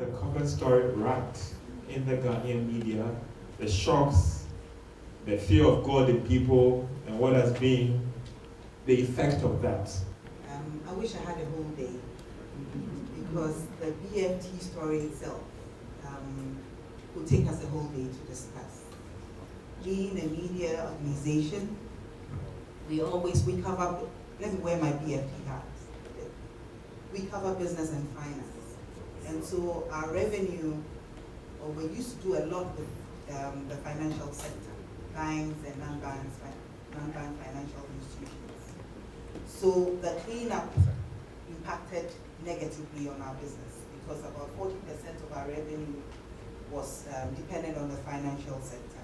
the cover story right in the Ghanaian media, the shocks, the fear of God in people, and what has been the effect of that. I wish I had a whole day, because the BFT story itself would take us a whole day to discuss. Being a media organization, we cover, let me wear my BFT hat. We cover business and finance. And so our revenue, or we used to do a lot with the financial sector, banks and non-bank financial institutions. So the cleanup impacted negatively on our business, because about 40% of our revenue was dependent on the financial sector.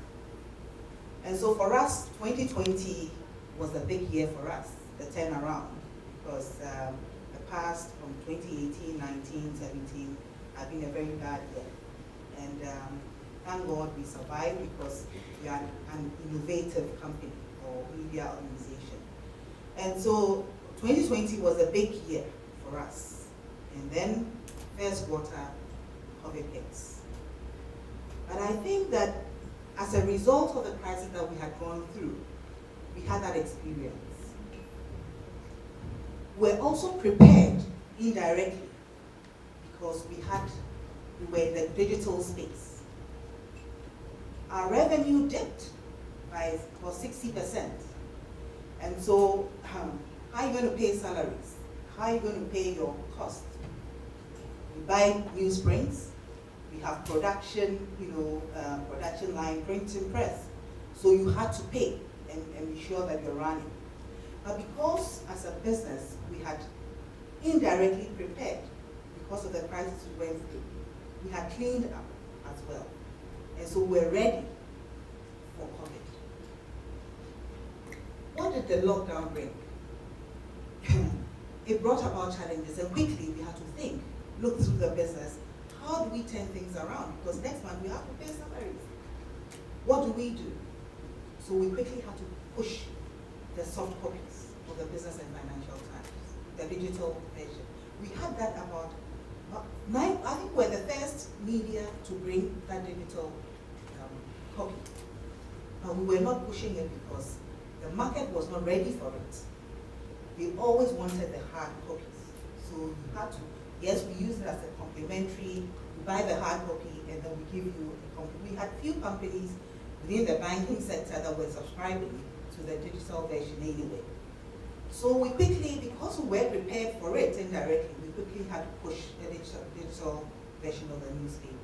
And so for us, 2020 was a big year for us, the turnaround, because the past from 2018, 19, 17 have been a very bad year. And thank God we survived, because we are an innovative company or media organization. And so 2020 was a big year for us. And then first quarter, COVID hits. But I think that as a result of the crisis that we had gone through, we had that experience. We're also prepared indirectly, because we were in the digital space. Our revenue dipped by about 60%. And so how are you going to pay salaries? How are you going to pay your costs? We buy newsprints. We have production, production line, printing press. So you had to pay and be sure that you're running. But because as a business, we had indirectly prepared because of the crisis we went through, we had cleaned up as well. And so we're ready for COVID. What did the lockdown bring? It brought about challenges, and quickly we had to look through the business. How do we turn things around? Because next month we have to pay salaries. What do we do? So we quickly had to push the soft copies of the Business and Financial Times, the digital version. We had that about 9, I think we're the first media to bring that digital copy. But we were not pushing it because the market was not ready for it. We always wanted the hard copies. So you had to, yes, we use it as a complimentary, we buy the hard copy and then we give you a copy. We had few companies within the banking sector that were subscribing to the digital version anyway. So we quickly, because we were prepared for it indirectly, we quickly had to push the digital version of the newspaper.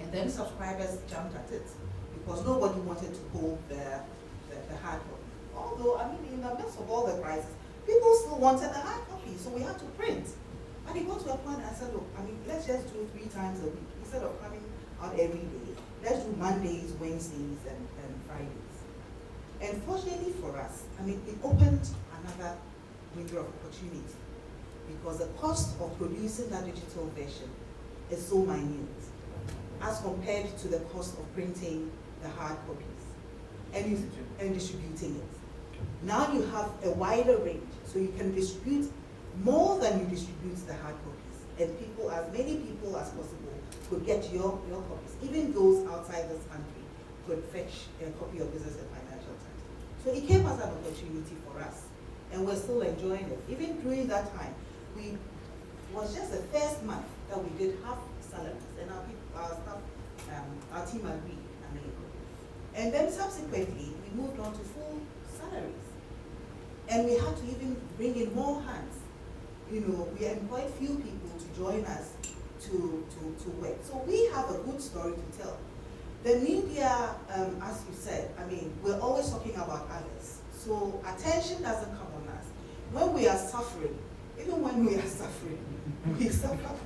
And then subscribers jumped at it because nobody wanted to hold the hard copy. Although, in the midst of all the crisis, people still wanted the hard copy, so we had to print. And it got to a point I said, look, let's just do 3 times a week. Instead of coming out every day, let's do Mondays, Wednesdays, and Fridays. And fortunately for us, it opened another window of opportunity, because the cost of producing that digital version is so minute as compared to the cost of printing the hard copies and distributing it. Now you have a wider range, so you can distribute more than you distribute the hard copies, and as many people as possible could get your copies. Even those outside this country could fetch a copy of Business and Financial Times. So it came as an opportunity for us, and we're still enjoying it. Even during that time, it was just the first month that we did half salaries, and our staff, our team agreed. And then subsequently, we moved on to full salaries. And we had to even bring in more hands. We employed few people to join us to work. So we have a good story to tell. The media, as you said, we're always talking about others. So attention doesn't come on us. When we are suffering, even when we are suffering, we suffer.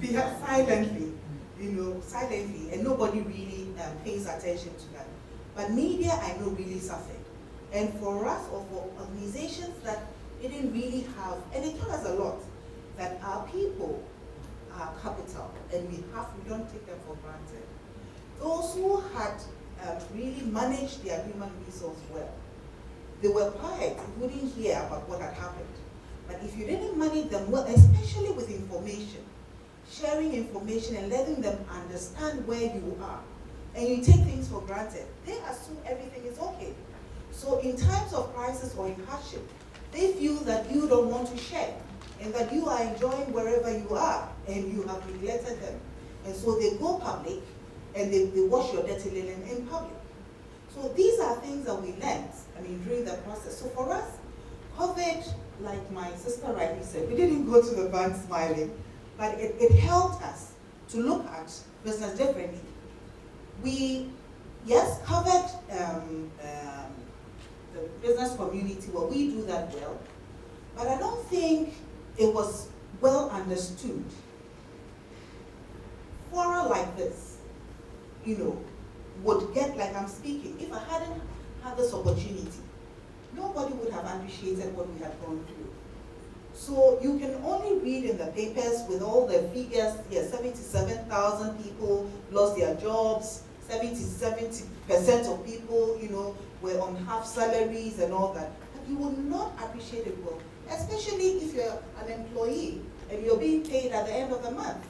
We are silently, and nobody really pays attention to that. But media, I know, really suffered. And for us, or for organizations that didn't really have, and it taught us a lot, that our people are capital, and we don't take them for granted. Those who had really managed their human resource well, they were quiet. You wouldn't hear about what had happened. But if you didn't manage them well, especially with information, sharing information and letting them understand where you are, and you take things for granted, they assume everything is okay. So in times of crisis or in hardship, they feel that you don't want to share and that you are enjoying wherever you are and you have neglected them. And so they go public and they wash your dirty linen in public. So these are things that we learned, during the process. So for us, COVID, like my sister rightly said, we didn't go to the bank smiling, but it helped us to look at business differently. We, yes, covered the business community, well, we do that well, but I don't think it was well understood. Fora like this, would get, like I'm speaking, if I hadn't had this opportunity, nobody would have appreciated what we had gone through. So you can only read in the papers with all the figures, 77,000 people lost their jobs, 70% of people, were on half salaries and all that. But you will not appreciate it well, especially if you're an employee and you're being paid at the end of the month.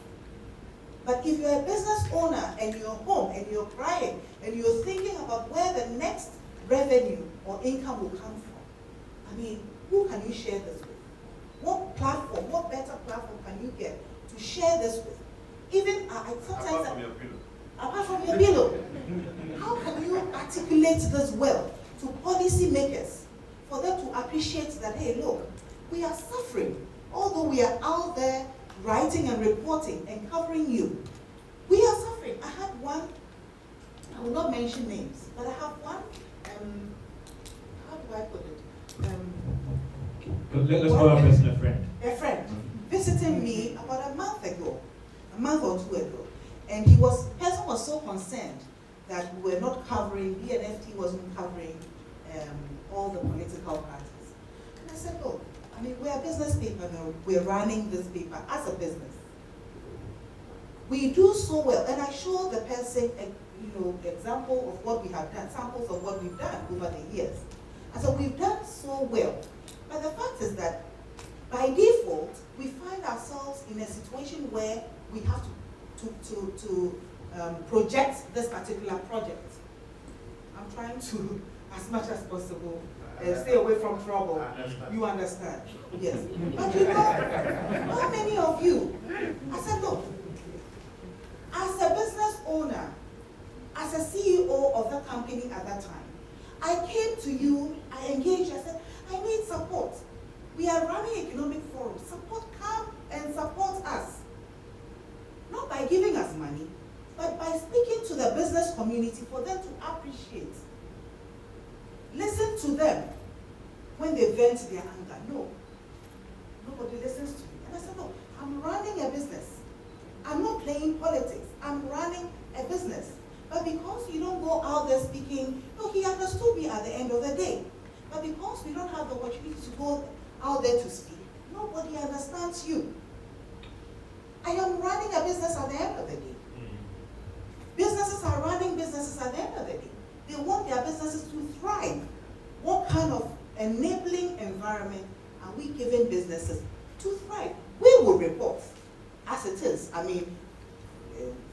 But if you're a business owner and you're home and you're crying and you're thinking about where the next revenue or income will come from, who can you share this with? What platform, what better platform can you get to share this with? Even sometimes apart from your pillow, how can you articulate this well to policymakers for them to appreciate that, hey, look, we are suffering, although we are out there writing and reporting and covering you. We are suffering. I had one, I will not mention names, but I have one, how do I put it? Let's call that person a friend. A friend visiting me about a month or two ago. And the person was so concerned that we were not covering, BNFT wasn't covering all the political parties. And I said, look, we're a business paper now. We're running this paper as a business. We do so well. And I showed the person, example of what we have done, samples of what we've done over the years. And so we've done so well. But the fact is that by default, we find ourselves in a situation where we have to project this particular project. I'm trying to, as much as possible, stay away from trouble. You understand? Yes. But how many of you, I said, look, as a business owner, as a CEO of the company at that time, I came to you, I engaged, I said, I need support. We are running economic forums. Support, come and support us. Not by giving us money, but by speaking to the business community for them to appreciate. Listen to them when they vent their anger. No, nobody listens to me. And I said, no, I'm running a business. I'm not playing politics. I'm running a business. But because you don't go out there speaking, no, he understood me at the end of the day. But because we don't have the opportunity to go out there to speak, nobody understands you. I am running a business at the end of the day. Businesses are running businesses at the end of the day. They want their businesses to thrive. What kind of enabling environment are we giving businesses to thrive? We will report as it is.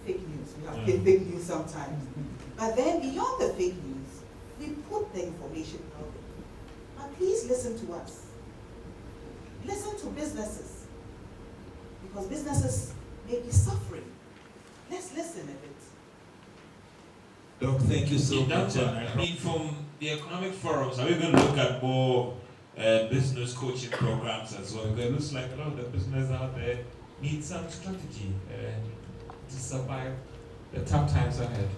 Fake news. We have fake news sometimes. But then beyond the fake news, we put the information out there. But please listen to us. Listen to businesses. Because businesses may be suffering. Let's listen a bit. Doc, thank you so much. From the economic forums, are we going to look at more business coaching programs as well? Because it looks like a lot of the business out there need some strategy to survive the tough times ahead.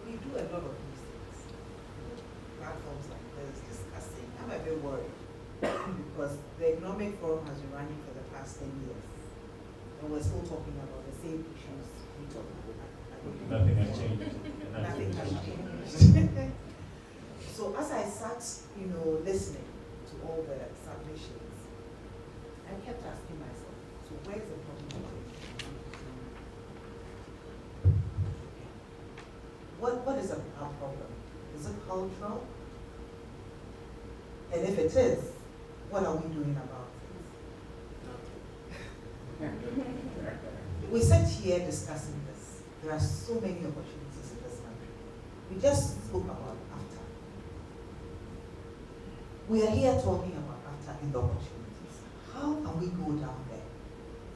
We do a lot of these things. Platforms like this, discussing. I'm a bit worried because the economic forum has been running for the past 10 years. And we're still talking about the same issues we talked about. Nothing has changed. Nothing has changed. So as I sat, listening to all the submissions, I kept asking myself, so where's the problem? What is our problem? Is it cultural? And if it is, what are we doing about it? We sit here discussing this. There are so many opportunities in this country. We just spoke about after. We are here talking about after in the opportunities. How can we go down there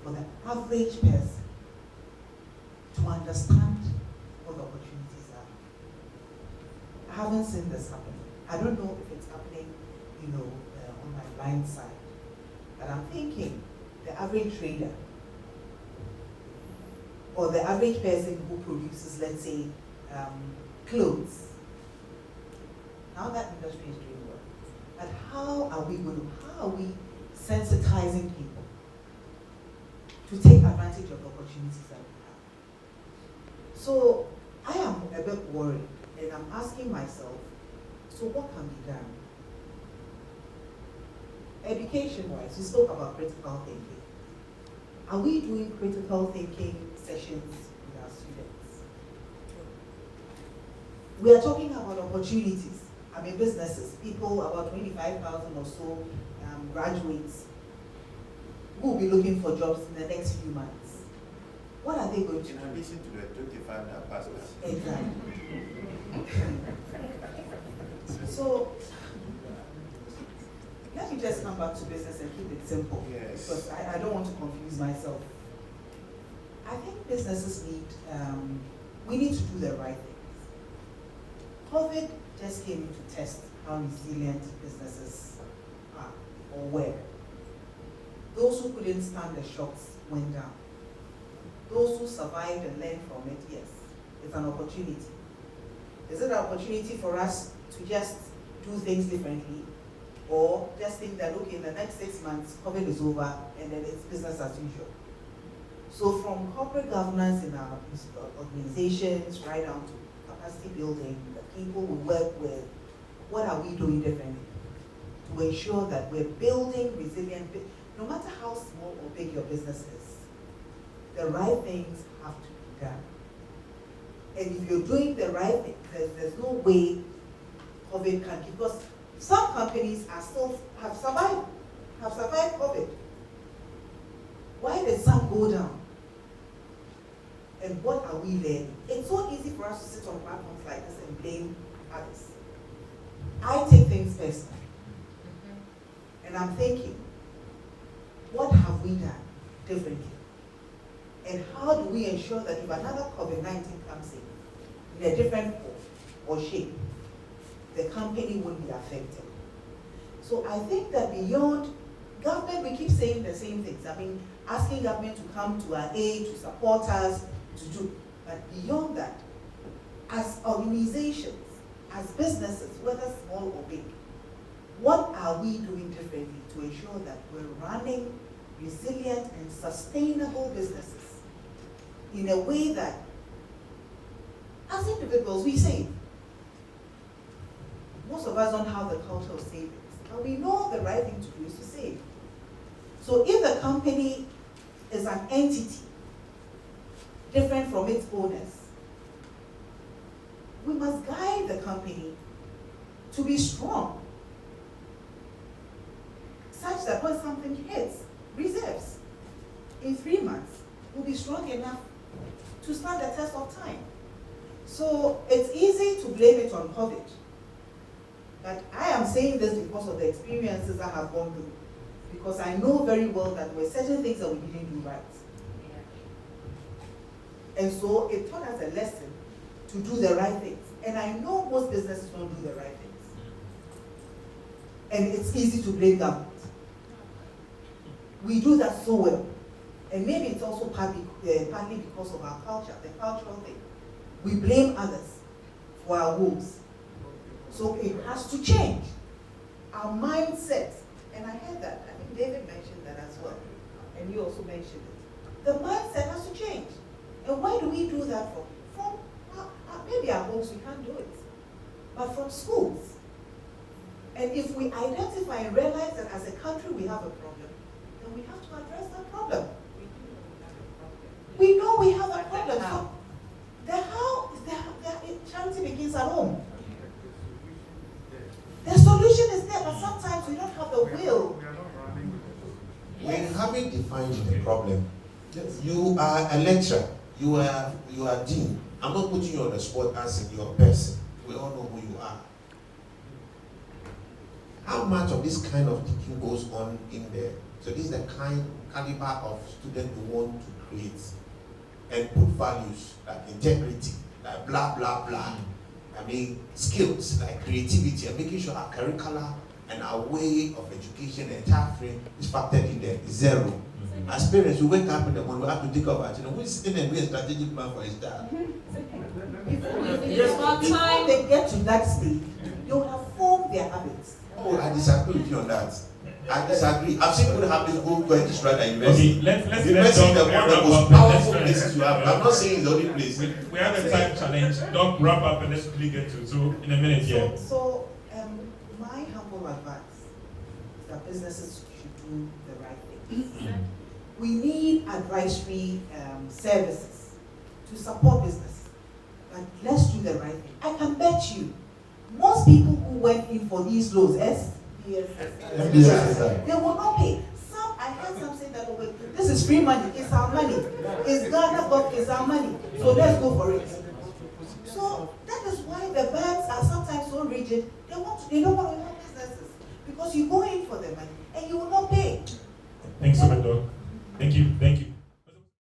for the average person to understand what the opportunities are? I haven't seen this happening. I don't know if it's happening, on my blind side. But I'm thinking the average trader or the average person who produces, let's say, clothes. Now that industry is doing well. But how are we sensitizing people to take advantage of the opportunities that we have? So I am a bit worried, and I'm asking myself, so what can be done? Education-wise, we spoke about critical thinking. Are we doing critical thinking sessions with our students? We are talking about opportunities. I mean, businesses, people, about 25,000 or so graduates who will be looking for jobs in the next few months. What are they going to do? In addition to the 25 that passed us. Exactly. So, let me just come back to business and keep it simple. Yes. Because I don't want to confuse myself. I think businesses we need to do the right things. COVID just came in to test how resilient businesses are or were. Those who couldn't stand the shocks went down. Those who survived and learned from it, yes, it's an opportunity. Is it an opportunity for us to just do things differently? Or just think that, okay, in the next 6 months, COVID is over, and then it's business as usual. So from corporate governance in our organizations, right down to capacity building, the people we work with, what are we doing differently to ensure that we're building resilient, no matter how small or big your business is, the right things have to be done. And if you're doing the right thing, there's no way COVID can, because some companies have survived COVID. Why did some go down? And what are we learning? It's so easy for us to sit on platforms like this and blame others. I take things personally. And I'm thinking, what have we done differently? And how do we ensure that if another COVID-19 comes in a different form or shape, the company won't be affected? So I think that beyond government, we keep saying the same things. I mean, asking government to come to our aid, to support us, to do. But beyond that, as organizations, as businesses, whether small or big, what are we doing differently to ensure that we're running resilient and sustainable businesses in a way that, as individuals, we save. Most of us don't have the culture of savings, but we know the right thing to do is to save. So if the company is an entity different from its owners, we must guide the company to be strong, such that when something hits, reserves in 3 months will be strong enough to stand the test of time. So it's easy to blame it on COVID. But I am saying this because of the experiences I have gone through. Because I know very well that there were certain things that we didn't do right. And so it taught us a lesson to do the right things. And I know most businesses don't do the right things. And it's easy to blame government. We do that so well. And maybe it's also partly because of our culture, the cultural thing. We blame others for our woes. So it has to change. Our mindset, and I heard that, I think David mentioned that as well, and you also mentioned it. The mindset has to change. And why do we do that from maybe our homes we can't do it, but from schools. And if we identify and realize that as a country we have a problem, then we have to address that problem. We know we have a problem. So charity begins at home. because we don't have the will. We haven't defined the problem. You are a lecturer. You are dean. I'm not putting you on the spot as in your person. We all know who you are. How much of this kind of thinking goes on in there? So this is the caliber of student we want to create and put values like integrity, like blah blah blah. I mean skills like creativity and making sure our curricula and our way of education and entire frame is factored in there. Zero. As parents, we wake up in the morning, we have to think about, we're sitting and doing a strategic plan for his child. Before they get to that stage, they will have formed their habits. Oh, I disagree with you on that. I disagree. I've seen good habits go going to strike at university. Okay, let's university is one of the most powerful places you have. I'm not saying it's the only place. We have a time challenge. Don't wrap up and let's quickly get to. So in a minute, yeah. So my humble advice is that businesses should do the right thing. We need advisory services to support business, but let's do the right thing. I can bet you, most people who went in for these loans, they will not pay. I heard some say that this is free money, it's our money, it's Ghana Bob, it's our money, so let's go for it. So that is why the banks are sometimes so rigid. They don't want to help businesses because you go in for the money and you will not pay. Thanks so much, Doc. Thank you.